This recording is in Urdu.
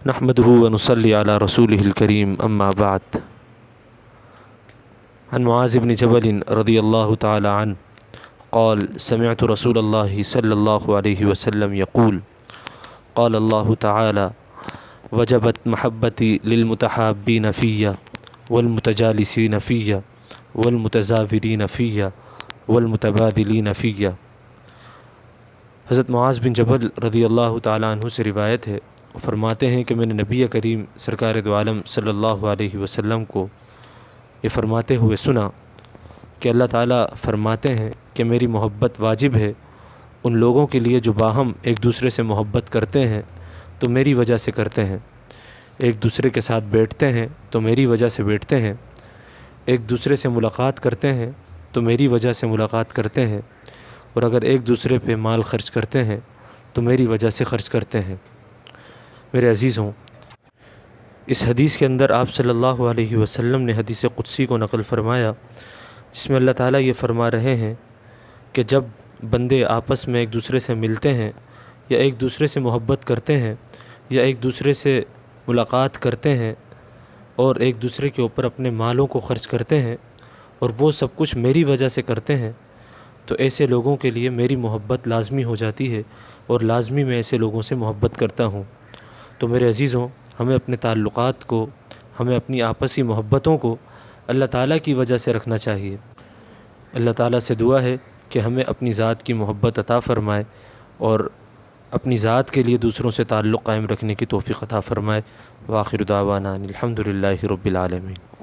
نحمده ونصلي على رسوله الكريم أما بعد. عن معاذ بن جبل رضي الله تعالى عنه قال سمعت رسول الله صلى الله عليه وسلم يقول قال الله تعالى وجبت محبتي للمتحابين في والمتجالسين في والمتزاورين في والمتبادلين في. حضرت معاذ بن جبل رضی اللہ تعالیٰ عنہ سے روایت ہے، فرماتے ہیں کہ میں نے نبی کریم سرکار دو عالم صلی اللہ علیہ وسلم کو یہ فرماتے ہوئے سنا کہ اللہ تعالیٰ فرماتے ہیں کہ میری محبت واجب ہے ان لوگوں کے لیے جو باہم ایک دوسرے سے محبت کرتے ہیں تو میری وجہ سے کرتے ہیں، ایک دوسرے کے ساتھ بیٹھتے ہیں تو میری وجہ سے بیٹھتے ہیں، ایک دوسرے سے ملاقات کرتے ہیں تو میری وجہ سے ملاقات کرتے ہیں، اور اگر ایک دوسرے پہ مال خرچ کرتے ہیں تو میری وجہ سے خرچ کرتے ہیں. میرے عزیزوں، اس حدیث کے اندر آپ صلی اللہ علیہ وسلم نے حدیث قدسی کو نقل فرمایا، جس میں اللہ تعالیٰ یہ فرما رہے ہیں کہ جب بندے آپس میں ایک دوسرے سے ملتے ہیں یا ایک دوسرے سے محبت کرتے ہیں یا ایک دوسرے سے ملاقات کرتے ہیں اور ایک دوسرے کے اوپر اپنے مالوں کو خرچ کرتے ہیں اور وہ سب کچھ میری وجہ سے کرتے ہیں، تو ایسے لوگوں کے لیے میری محبت لازمی ہو جاتی ہے اور لازمی میں ایسے لوگوں سے محبت کرتا ہوں. تو میرے عزیزوں، ہمیں اپنے تعلقات کو، ہمیں اپنی آپسی محبتوں کو اللہ تعالیٰ کی وجہ سے رکھنا چاہیے. اللہ تعالیٰ سے دعا ہے کہ ہمیں اپنی ذات کی محبت عطا فرمائے اور اپنی ذات کے لیے دوسروں سے تعلق قائم رکھنے کی توفیق عطا فرمائے. وآخر دعوانا الحمد للہ رب العالمین.